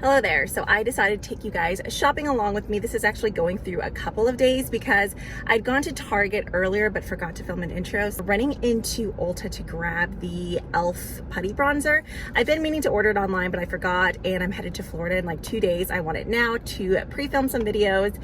Hello there. So I decided to take you guys shopping along with me. This is actually going through a couple of days because I'd gone to Target earlier but forgot to film an intro. So running into Ulta to grab the e.l.f. Putty Bronzer. I've been meaning to order it online but I forgot, and I'm headed to Florida in like 2 days. I want it now to pre-film some videos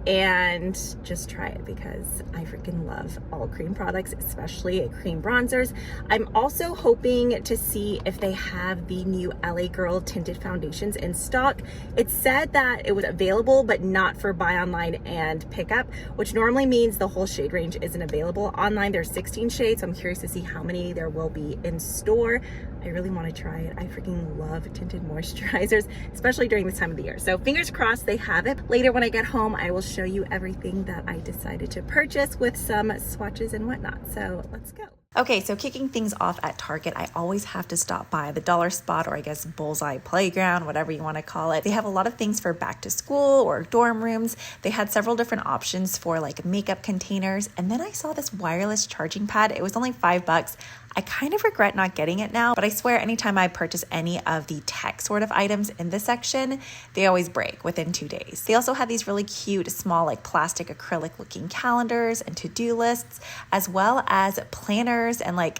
and just try it because I freaking love all cream products, especially cream bronzers. I'm also hoping to see if they have the new LA Girl tinted foundations in stock. It said that it was available but not for buy online and pickup, which normally means the whole shade range isn't available. Online there's 16 shades, so I'm curious to see how many there will be in store. I really want to try it. I freaking love tinted moisturizers, especially during this time of the year. So fingers crossed they have it. Later when I get home, I will show you everything that I decided to purchase with some swatches and whatnot. So let's go. Okay, so kicking things off at Target, I always have to stop by the dollar spot, or I guess bullseye playground, whatever you want to call it. They have a lot of things for back to school or dorm rooms. They had several different options for like makeup containers. And then I saw this wireless charging pad. It was only $5. I kind of regret not getting it now, but I swear anytime I purchase any of the tech sort of items in this section, they always break within 2 days. They also had these really cute, small, like plastic acrylic looking calendars and to-do lists, as well as planners and like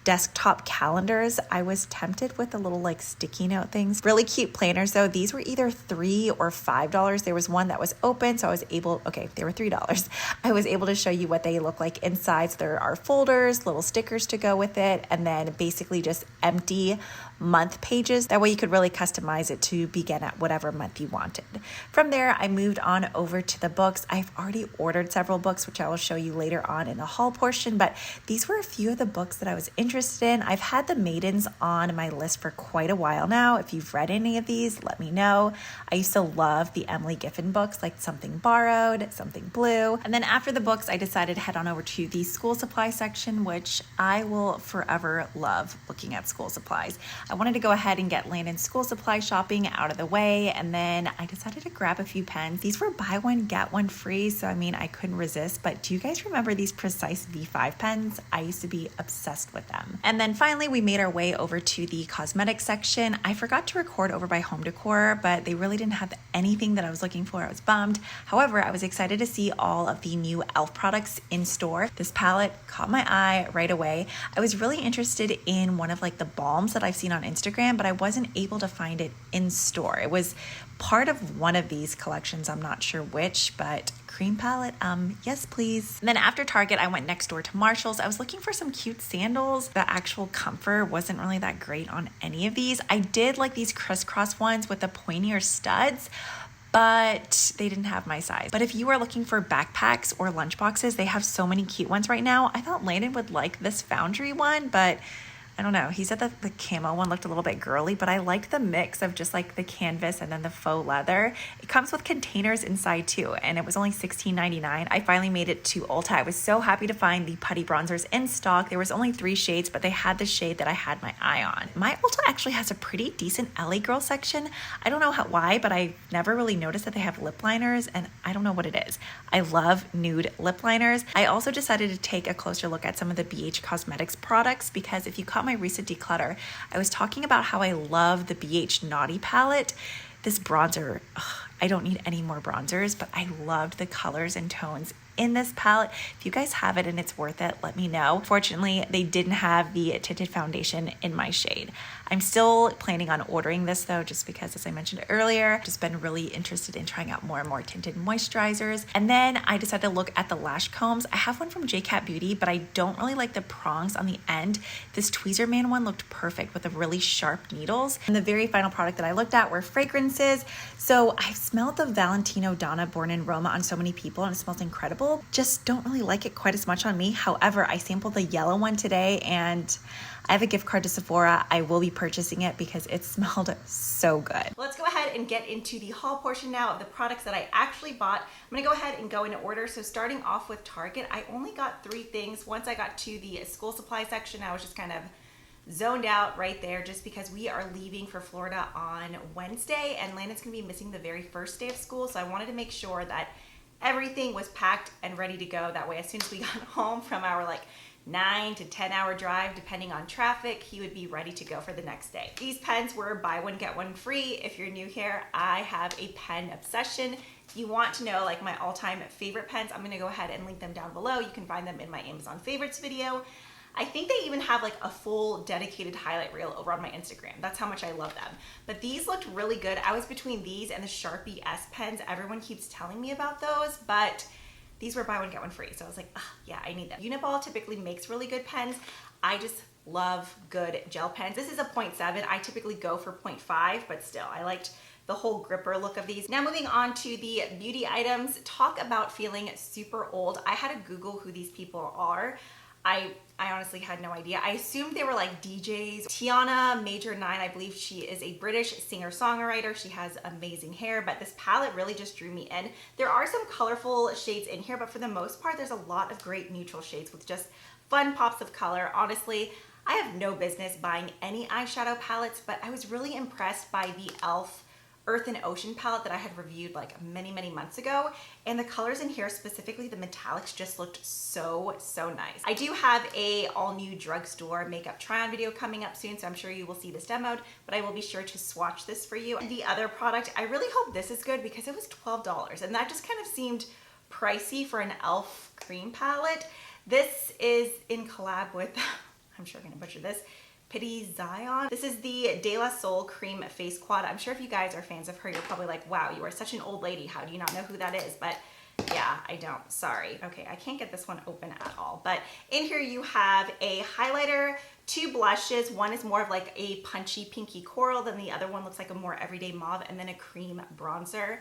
desktop calendars. I was tempted with the little like sticky note things. Really cute planners though. These were either $3 or $5. There was one that was open, so I was able, okay, they were $3. I was able to show you what they look like inside. So there are folders, little stickers to go with it, and then basically just empty month pages. That way you could really customize it to begin at whatever month you wanted. From there, I moved on over to the books. I've already ordered several books, which I will show you later on in the haul portion, but these were a few of the books that I was interested in. I've had the Maidens on my list for quite a while now. If you've read any of these, let me know. I used to love the Emily Giffin books, like Something Borrowed, Something Blue. And then after the books, I decided to head on over to the school supply section, which I will forever love looking at school supplies. I wanted to go ahead and get Landon's school supply shopping out of the way, and then I decided to grab a few pens. These were buy one, get one free, so I mean, I couldn't resist. But do you guys remember these Precise V5 pens? I used to be obsessed with them. And then finally, we made our way over to the cosmetics section. I forgot to record over by Home Decor, but they really didn't have anything that I was looking for. I was bummed. However, I was excited to see all of the new e.l.f. products in store. This palette caught my eye right away. I was really interested in one of like the balms that I've seen on Instagram, but I wasn't able to find it in store. It was part of one of these collections, I'm not sure which, but cream palette, yes please. And then after Target, I went next door to Marshall's. I was looking for some cute sandals. The actual comfort wasn't really that great on any of these. I did like these crisscross ones with the pointier studs, but they didn't have my size. But if you are looking for backpacks or lunch boxes, they have so many cute ones right now. I thought Landon would like this Foundry one, but I don't know. He said that the camo one looked a little bit girly, but I liked the mix of just like the canvas and then the faux leather. It comes with containers inside too, and it was only $16.99. I finally made it to Ulta. I was so happy to find the Putty Bronzers in stock. There was only 3 shades, but they had the shade that I had my eye on. My Ulta actually has a pretty decent LA Girl section. I don't know why, but I never really noticed that they have lip liners, and I don't know what it is. I love nude lip liners. I also decided to take a closer look at some of the BH Cosmetics products because if you caught my recent declutter, I was talking about how I love the BH Naughty palette. This bronzer, I don't need any more bronzers, but I loved the colors and tones in this palette. If you guys have it and it's worth it, let me know. Fortunately, they didn't have the tinted foundation in my shade. I'm still planning on ordering this though, just because, as I mentioned earlier, I've just been really interested in trying out more and more tinted moisturizers. And then I decided to look at the lash combs. I have one from JCat Beauty, but I don't really like the prongs on the end. This Tweezer Man one looked perfect with the really sharp needles. And the very final product that I looked at were fragrances. So I've smelled the Valentino Donna Born in Roma on so many people and it smells incredible. Just don't really like it quite as much on me. However, I sampled the yellow one today and I have a gift card to Sephora. I will be purchasing it because it smelled so good. Let's go ahead and get into the haul portion now of the products that I actually bought. I'm gonna go ahead and go in order. So starting off with Target, I only got 3 things. Once I got to the school supply section, I was just kind of zoned out right there just because we are leaving for Florida on Wednesday and Landon's gonna be missing the very first day of school. So I wanted to make sure that everything was packed and ready to go. That way, as soon as we got home from our like 9 to 10 hour drive, depending on traffic, he would be ready to go for the next day. These pens were buy one, get one free. If you're new here, I have a pen obsession. If you want to know like my all-time favorite pens, I'm gonna go ahead and link them down below. You can find them in my Amazon favorites video. I think they even have like a full dedicated highlight reel over on my Instagram. That's how much I love them. But these looked really good. I was between these and the Sharpie S pens. Everyone keeps telling me about those, but these were buy one, get one free. So I was like, oh, yeah, I need them. Uni-ball typically makes really good pens. I just love good gel pens. This is a 0.7. I typically go for 0.5, but still, I liked the whole gripper look of these. Now moving on to the beauty items. Talk about feeling super old. I had to Google who these people are. I honestly had no idea. I assumed they were like DJs. Tiana, Major 9, I believe she is a British singer-songwriter. She has amazing hair, but this palette really just drew me in. There are some colorful shades in here, but for the most part, there's a lot of great neutral shades with just fun pops of color. Honestly, I have no business buying any eyeshadow palettes, but I was really impressed by the e.l.f. Earth and Ocean palette that I had reviewed like many months ago, and the colors in here, specifically the metallics, just looked so nice. I do have a all new drugstore makeup try on video coming up soon, so I'm sure you will see this demoed, but I will be sure to swatch this for you. The other product, I really hope this is good because it was $12, and that just kind of seemed pricey for an e.l.f. cream palette. This is in collab with, I'm sure I'm gonna butcher this, Putty Bronzer. This is the De La Soul Cream Face Quad. I'm sure if you guys are fans of her, you're probably like, wow, you are such an old lady. How do you not know who that is? But yeah, I don't, sorry. Okay, I can't get this one open at all. But in here you have a highlighter, 2 blushes. One is more of like a punchy pinky coral, then the other one looks like a more everyday mauve, and then a cream bronzer.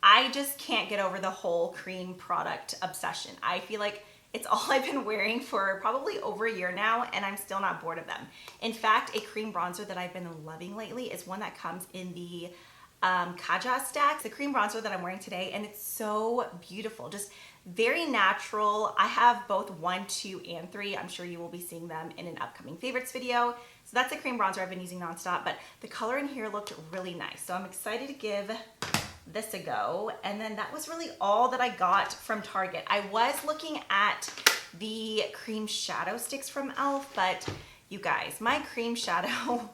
I just can't get over the whole cream product obsession. I feel like it's all I've been wearing for probably over a year now, and I'm still not bored of them. In fact, a cream bronzer that I've been loving lately is one that comes in the Kaja stack. The cream bronzer that I'm wearing today, and it's so beautiful, just very natural. I have both 1, 2, and 3. I'm sure you will be seeing them in an upcoming favorites video. So that's the cream bronzer I've been using nonstop, but the color in here looked really nice. So I'm excited to give this a go. And then that was really all that I got from Target. I was looking at the cream shadow sticks from e.l.f., but you guys, my cream shadow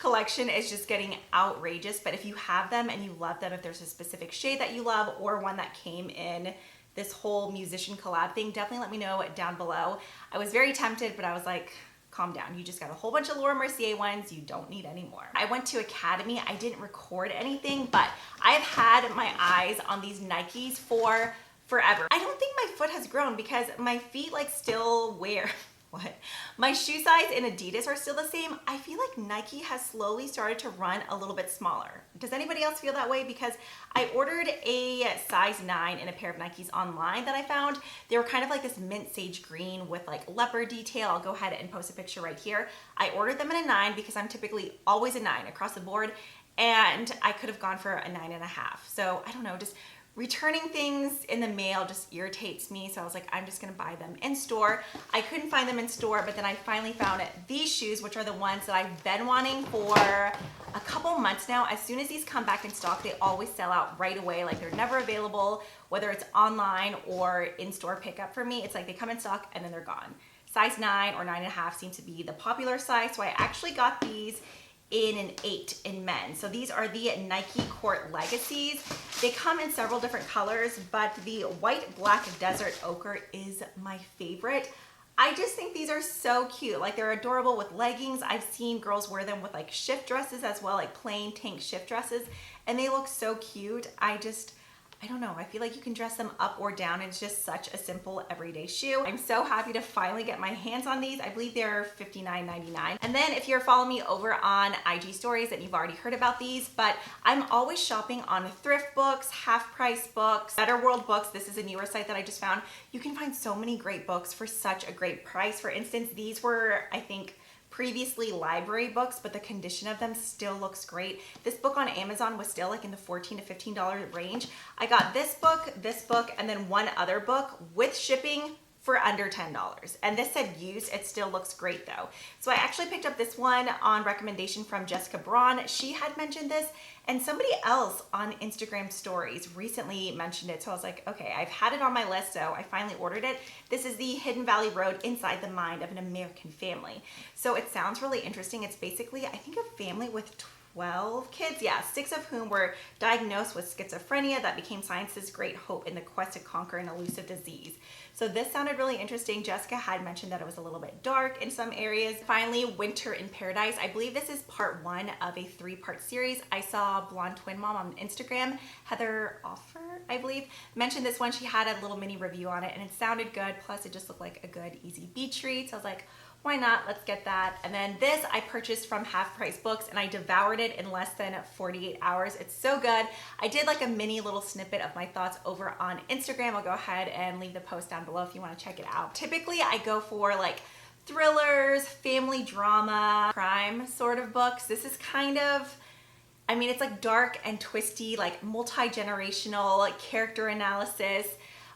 collection is just getting outrageous. But if you have them and you love them, if there's a specific shade that you love or one that came in this whole musician collab thing, definitely let me know down below. I was very tempted, but I was like, calm down. You just got a whole bunch of Laura Mercier ones. You don't need any more. I went to Academy. I didn't record anything, but I've had my eyes on these Nikes for forever. I don't think my foot has grown because my feet like still wear what? My shoe size in Adidas are still the same. I feel like Nike has slowly started to run a little bit smaller. Does anybody else feel that way? Because I ordered a size 9 in a pair of Nikes online that I found. They were kind of like this mint sage green with like leopard detail. I'll go ahead and post a picture right here. I ordered them in a 9 because I'm typically always a 9 across the board, and I could have gone for a 9.5. So I don't know, just returning things in the mail just irritates me, so I was like, I'm just gonna buy them in store. I couldn't find them in store, but then I finally found these shoes, which are the ones that I've been wanting for a couple months now. As soon as these come back in stock, they always sell out right away. Like, they're never available, whether it's online or in-store pickup for me. It's like they come in stock and then they're gone. Size 9 or 9.5 seems to be the popular size, so I actually got these in an 8 in men. So these are the Nike Court Legacies. They come in several different colors, but the white black desert ochre is my favorite. I just think these are so cute. Like, they're adorable with leggings. I've seen girls wear them with like shift dresses as well, like plain tank shift dresses, and they look so cute. I don't know, I feel like you can dress them up or down. It's just such a simple everyday shoe. I'm so happy to finally get my hands on these. I believe they're $59.99. And then if you're following me over on IG stories, then you've already heard about these, but I'm always shopping on thrift books, half price books, Better World Books. This is a newer site that I just found. You can find so many great books for such a great price. For instance, these were, I think, previously library books, but the condition of them still looks great. This book on Amazon was still like in the $14 to $15 range. I got this book, and then one other book with shipping for under $10. And this said used. It still looks great though. So I actually picked up this one on recommendation from Jessica Braun. She had mentioned this, and somebody else on Instagram stories recently mentioned it. So I was like, okay, I've had it on my list, so I finally ordered it. This is the Hidden Valley Road Inside the Mind of an American Family. So it sounds really interesting. It's basically, I think, a family with 12 kids, yeah, 6 of whom were diagnosed with schizophrenia that became science's great hope in the quest to conquer an elusive disease. So this sounded really interesting. Jessica had mentioned that it was a little bit dark in some areas. Finally, Winter in Paradise. I believe this is part 1 of a 3-part series. I saw Blonde Twin Mom on Instagram, Heather Offer, I believe, mentioned this one. She had a little mini review on it and it sounded good. Plus it just looked like a good, easy beach read. So I was like, why not? Let's get that. And then this I purchased from Half Price Books and I devoured it in less than 48 hours. It's so good. I did like a mini little snippet of my thoughts over on Instagram. I'll go ahead and leave the post down below if you want to check it out. Typically I go for like thrillers, family drama, crime sort of books. This is kind of, I mean, it's like dark and twisty, like multi-generational, like character analysis.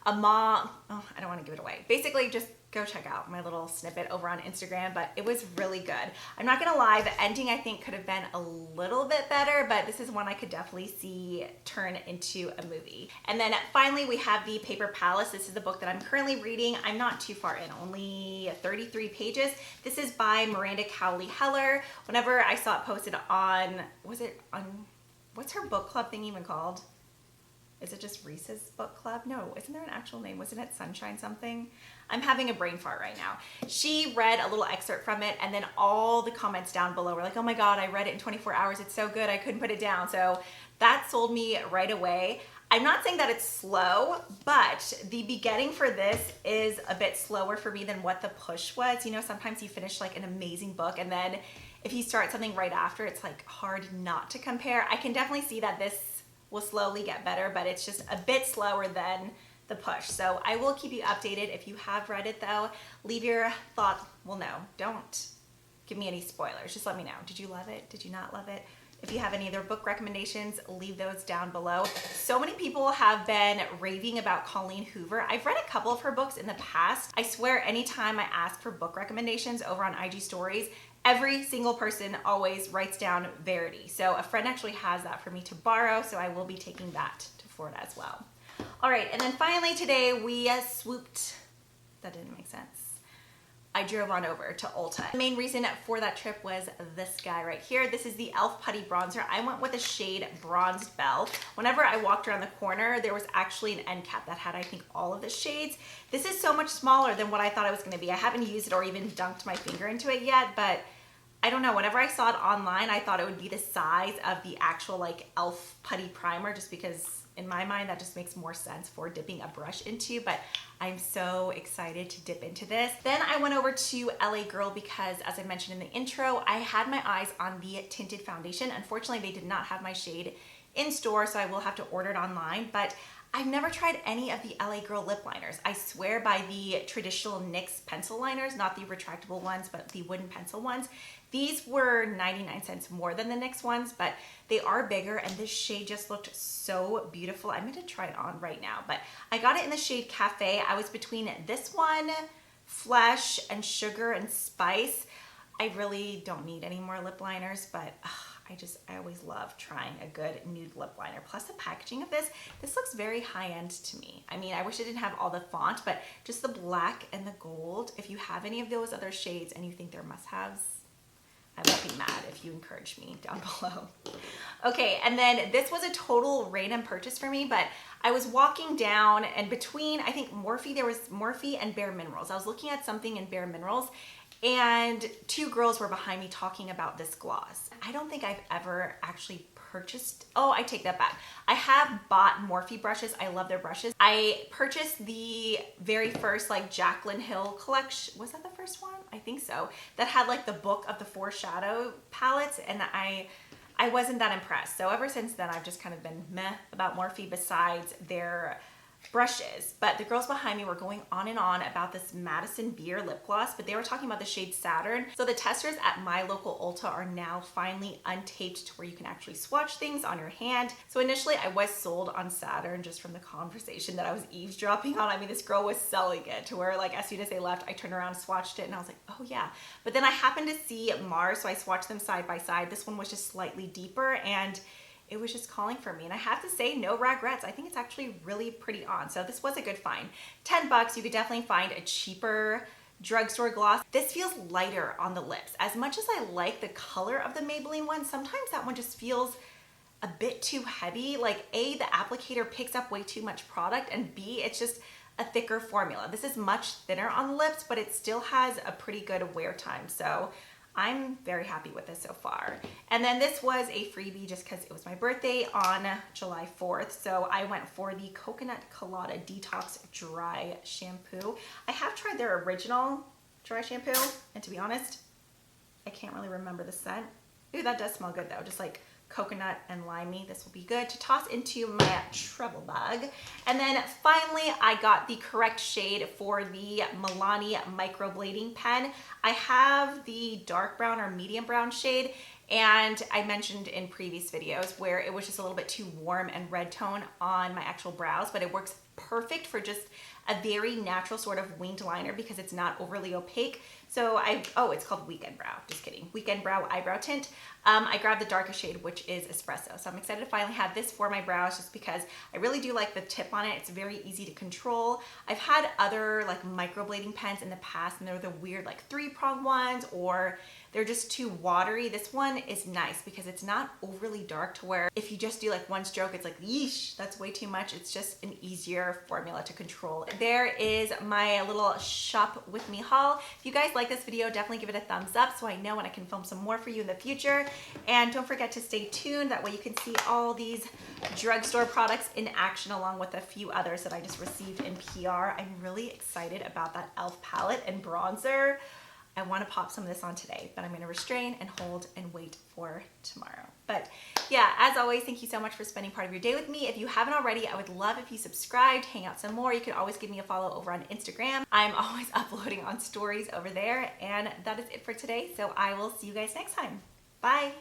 A mom, oh, I don't want to give it away. Basically just go check out my little snippet over on Instagram, but it was really good. I'm not gonna lie, the ending I think could have been a little bit better, but this is one I could definitely see turn into a movie. And then finally we have The Paper Palace. This is the book that I'm currently reading. I'm not too far in, only 33 pages. This is by Miranda Cowley Heller. Whenever I saw it posted on, was it on, what's her book club thing even called? Is it just Reese's Book Club? No, isn't there an actual name? Wasn't it Sunshine something? I'm having a brain fart right now. She read a little excerpt from it and then all the comments down below were like, oh my God, I read it in 24 hours. It's so good. I couldn't put it down. So that sold me right away. I'm not saying that it's slow, but the beginning for this is a bit slower for me than what The Push was. You know, sometimes you finish like an amazing book and then if you start something right after, it's like hard not to compare. I can definitely see that this will slowly get better, but it's just a bit slower than The Push. So I will keep you updated. If you have read it though, leave your thoughts. Well, no, don't give me any spoilers. Just let me know. Did you love it? Did you not love it? If you have any other book recommendations, leave those down below. So many people have been raving about Colleen Hoover. I've read a couple of her books in the past. I swear anytime I ask for book recommendations over on IG stories, every single person always writes down Verity. So a friend actually has that for me to borrow, so I will be taking that to Florida as well. All right, and then finally today we swooped, that didn't make sense. I drove on over to Ulta. The main reason for that trip was this guy right here. This is the e.l.f. Putty Bronzer. I went with a shade Bronzed Belle. Whenever I walked around the corner, there was actually an end cap that had, I think, all of the shades. This is so much smaller than what I thought it was gonna be. I haven't used it or even dunked my finger into it yet, but I don't know, whenever I saw it online, I thought it would be the size of the actual like e.l.f. Putty Primer, just because in my mind that just makes more sense for dipping a brush into, but I'm so excited to dip into this. Then I went over to LA Girl because, as I mentioned in the intro, I had my eyes on the Tinted foundation. Unfortunately, they did not have my shade in store, so I will have to order it online, but I've never tried any of the LA Girl lip liners. I swear by the traditional NYX pencil liners, not the retractable ones, but the wooden pencil ones. These were 99 cents more than the NYX ones, but they are bigger and this shade just looked so beautiful. I'm gonna try it on right now, but I got it in the shade Cafe. I was between this one, Flesh, and Sugar and Spice. I really don't need any more lip liners, but I always love trying a good nude lip liner. Plus the packaging of this looks very high-end to me. I mean, I wish it didn't have all the font, but just the black and the gold. If you have any of those other shades and you think they're must-haves, I won't be mad if you encourage me down below. Okay, and then this was a total random purchase for me, but I was walking down and between, I think Morphe, there was Morphe and Bare Minerals. I was looking at something in Bare Minerals and 2 girls were behind me talking about this gloss. I don't think I've ever actually purchased, oh, I take that back. I have bought Morphe brushes. I love their brushes. I purchased the very first like Jaclyn Hill collection. Was that the first one? I think so. That had like the book of the 4 shadow palettes and I wasn't that impressed. So ever since then, I've just kind of been meh about Morphe besides their brushes, but the girls behind me were going on and on about this Madison beer lip gloss, but they were talking about the shade Saturn. So the testers at my local Ulta are now finally untaped to where you can actually swatch things on your hand. So initially I was sold on Saturn just from the conversation that I was eavesdropping on. I mean, this girl was selling it to where like as soon as they left, I turned around, swatched it, and I was like, oh yeah. But then I happened to see Mars, so I swatched them side by side. This one was just slightly deeper, and it was just calling for me. And I have to say, no regrets. I think it's actually really pretty on. So this was a good find. 10 bucks, you could definitely find a cheaper drugstore gloss. This feels lighter on the lips. As much as I like the color of the Maybelline one, sometimes that one just feels a bit too heavy. Like A, the applicator picks up way too much product, and B, it's just a thicker formula. This is much thinner on the lips, but it still has a pretty good wear time. So I'm very happy with this so far. And then this was a freebie just because it was my birthday on July 4th. So I went for the Coconut Colada Detox Dry Shampoo. I have tried their original dry shampoo, and to be honest, I can't really remember the scent. Ooh, that does smell good though, just like coconut and limey. This will be good to toss into my travel bag. And then finally, I got the correct shade for the Milani microblading pen. I have the dark brown or medium brown shade, and I mentioned in previous videos where it was just a little bit too warm and red tone on my actual brows, but it works perfect for just a very natural sort of winged liner because it's not overly opaque. So it's called Weekend Brow, just kidding. Weekend Brow Eyebrow Tint. I grabbed the darkest shade, which is Espresso. So I'm excited to finally have this for my brows just because I really do like the tip on it. It's very easy to control. I've had other like microblading pens in the past, and they're the weird like 3-prong ones, or they're just too watery. This one is nice because it's not overly dark to where if you just do like one stroke, it's like, yeesh, that's way too much. It's just an easier formula to control. There is my little shop with me haul. If you guys like this video, definitely give it a thumbs up so I know when I can film some more for you in the future. And don't forget to stay tuned. That way you can see all these drugstore products in action along with a few others that I just received in PR. I'm really excited about that e.l.f. palette and bronzer. I want to pop some of this on today, but I'm going to restrain and hold and wait for tomorrow. But yeah, as always, thank you so much for spending part of your day with me. If you haven't already, I would love if you subscribed, hang out some more. You can always give me a follow over on Instagram. I'm always uploading on stories over there. And that is it for today. So I will see you guys next time. Bye.